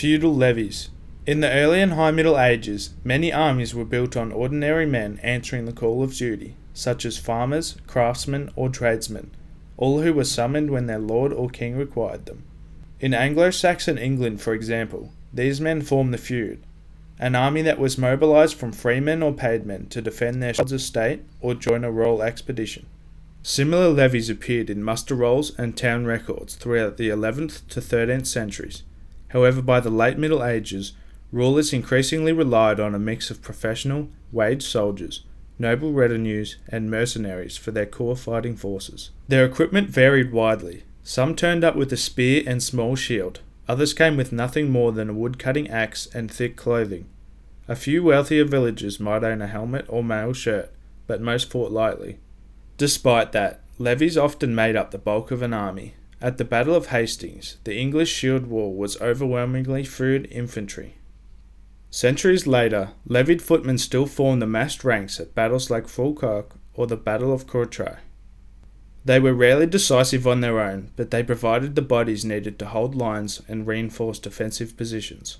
Feudal Levies. In the early and high Middle Ages, many armies were built on ordinary men answering the call of duty, such as farmers, craftsmen, or tradesmen, all who were summoned when their lord or king required them. In Anglo-Saxon England, for example, these men formed the feud, an army that was mobilised from freemen or paid men to defend their estate or join a royal expedition. Similar levies appeared in muster rolls and town records throughout the 11th to 13th centuries. However, by the late Middle Ages, rulers increasingly relied on a mix of professional, wage soldiers, noble retinues, and mercenaries for their core fighting forces. Their equipment varied widely. Some turned up with a spear and small shield. Others came with nothing more than a wood-cutting axe and thick clothing. A few wealthier villagers might own a helmet or mail shirt, but most fought lightly. Despite that, levies often made up the bulk of an army. At the Battle of Hastings, the English shield wall was overwhelmingly French infantry. Centuries later, levied footmen still formed the massed ranks at battles like Falkirk or the Battle of Courtrai. They were rarely decisive on their own, but they provided the bodies needed to hold lines and reinforce defensive positions.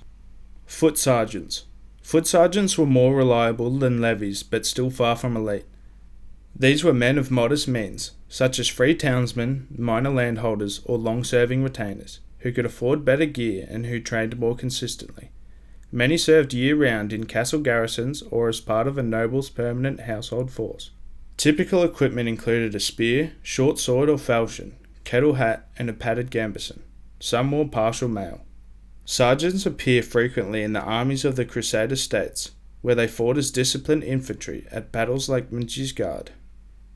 Foot sergeants. Foot sergeants were more reliable than levies, but still far from elite. These were men of modest means, such as free townsmen, minor landholders, or long-serving retainers, who could afford better gear and who trained more consistently. Many served year-round in castle garrisons or as part of a noble's permanent household force. Typical equipment included a spear, short sword or falchion, kettle hat, and a padded gambeson. Some wore partial mail. Sergeants appear frequently in the armies of the Crusader states, where they fought as disciplined infantry at battles like Mönchsgard.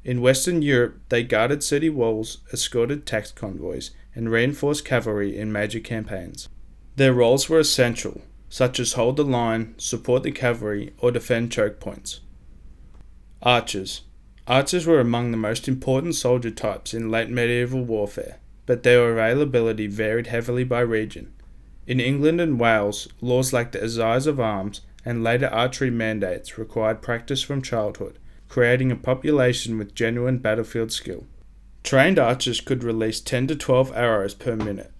In Western Europe, they guarded city walls, escorted tax convoys, and reinforced cavalry in major campaigns. Their roles were essential, such as hold the line, support the cavalry, or defend choke points. Archers. Archers were among the most important soldier types in late medieval warfare, but their availability varied heavily by region. In England and Wales, laws like the Assize of Arms and later archery mandates required practice from childhood, creating a population with genuine battlefield skill. Trained archers could release 10 to 12 arrows per minute.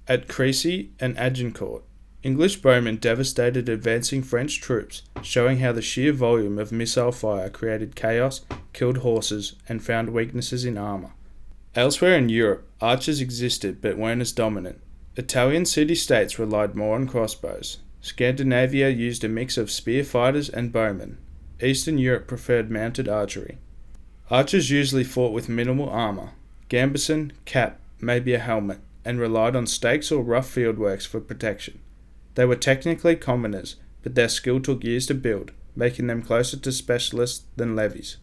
At Crécy and Agincourt, English bowmen devastated advancing French troops, showing how the sheer volume of missile fire created chaos, killed horses, and found weaknesses in armour. Elsewhere in Europe, archers existed but weren't as dominant. Italian city-states relied more on crossbows. Scandinavia used a mix of spear fighters and bowmen. Eastern Europe preferred mounted archery. Archers usually fought with minimal armour, gambeson, cap, maybe a helmet, and relied on stakes or rough fieldworks for protection. They were technically commoners, but their skill took years to build, making them closer to specialists than levies.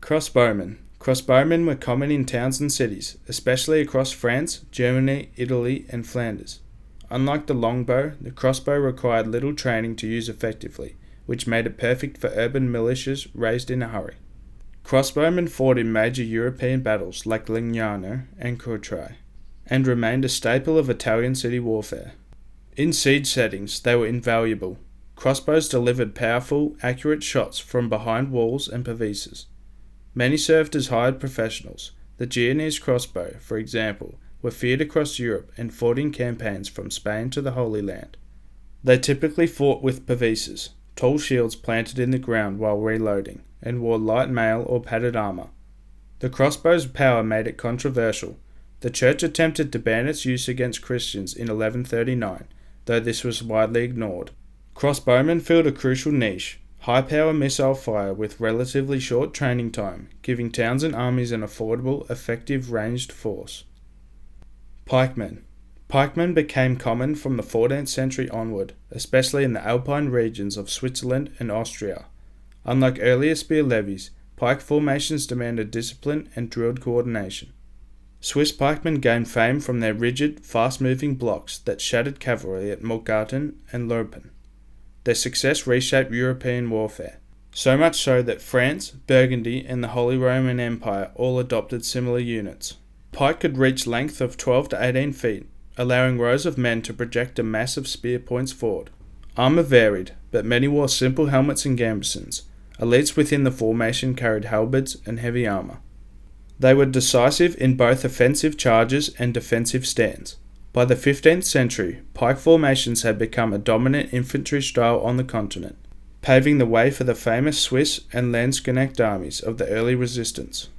Crossbowmen. Crossbowmen were common in towns and cities, especially across France, Germany, Italy, and Flanders. Unlike the longbow, the crossbow required little training to use effectively, which made it perfect for urban militias raised in a hurry. Crossbowmen fought in major European battles like Legnano and Courtrai, and remained a staple of Italian city warfare. In siege settings, they were invaluable. Crossbows delivered powerful, accurate shots from behind walls and pavises. Many served as hired professionals. The Genoese crossbow, for example, were feared across Europe and fought in campaigns from Spain to the Holy Land. They typically fought with pavises, tall shields planted in the ground while reloading, and wore light mail or padded armour. The crossbow's power made it controversial. The Church attempted to ban its use against Christians in 1139, though this was widely ignored. Crossbowmen filled a crucial niche, high-power missile fire with relatively short training time, giving towns and armies an affordable, effective ranged force. Pikemen. Pikemen became common from the 14th century onward, especially in the alpine regions of Switzerland and Austria. Unlike earlier spear levies, pike formations demanded discipline and drilled coordination. Swiss pikemen gained fame from their rigid, fast-moving blocks that shattered cavalry at Morgarten and Leupen. Their success reshaped European warfare, so much so that France, Burgundy, and the Holy Roman Empire all adopted similar units. Pike could reach length of 12 to 18 feet, allowing rows of men to project a mass of spear points forward. Armour varied, but many wore simple helmets and gambesons. Elites within the formation carried halberds and heavy armour. They were decisive in both offensive charges and defensive stands. By the 15th century, pike formations had become a dominant infantry style on the continent, paving the way for the famous Swiss and Landsknecht armies of the early resistance.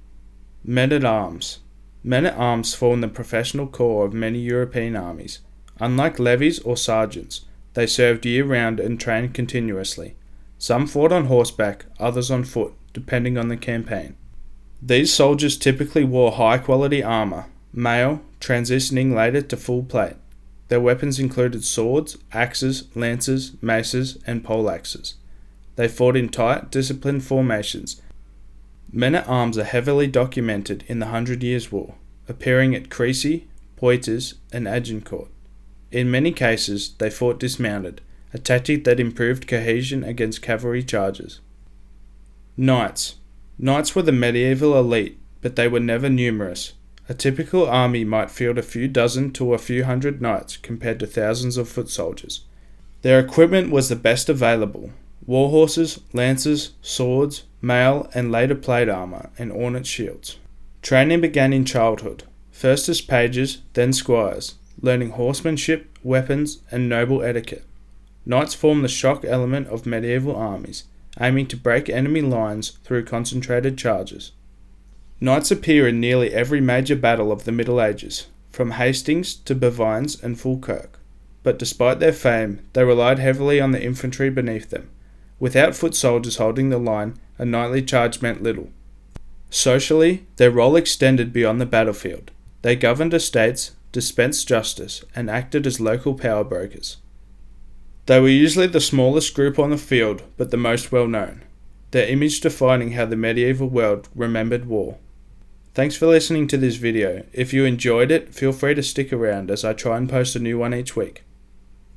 Men-at-arms. Men-at-arms formed the professional corps of many European armies. Unlike levies or sergeants, they served year-round and trained continuously. Some fought on horseback, others on foot, depending on the campaign. These soldiers typically wore high-quality armour, mail, transitioning later to full plate. Their weapons included swords, axes, lances, maces, and poleaxes. They fought in tight, disciplined formations. Men-at-arms are heavily documented in the 100 Years' War, appearing at Crécy, Poitiers, and Agincourt. In many cases, they fought dismounted, a tactic that improved cohesion against cavalry charges. Knights. Knights were the medieval elite, but they were never numerous. A typical army might field a few dozen to a few hundred knights compared to thousands of foot soldiers. Their equipment was the best available: war horses, lances, swords, mail and later plate armour, and ornate shields. Training began in childhood, first as pages, then squires, learning horsemanship, weapons, and noble etiquette. Knights formed the shock element of medieval armies, aiming to break enemy lines through concentrated charges. Knights appear in nearly every major battle of the Middle Ages, from Hastings to Bavines and Falkirk, but despite their fame, they relied heavily on the infantry beneath them. Without foot soldiers holding the line, a knightly charge meant little. Socially, their role extended beyond the battlefield. They governed estates, dispensed justice, and acted as local power brokers. They were usually the smallest group on the field, but the most well known, their image defining how the medieval world remembered war. Thanks for listening to this video. If you enjoyed it, feel free to stick around as I try and post a new one each week.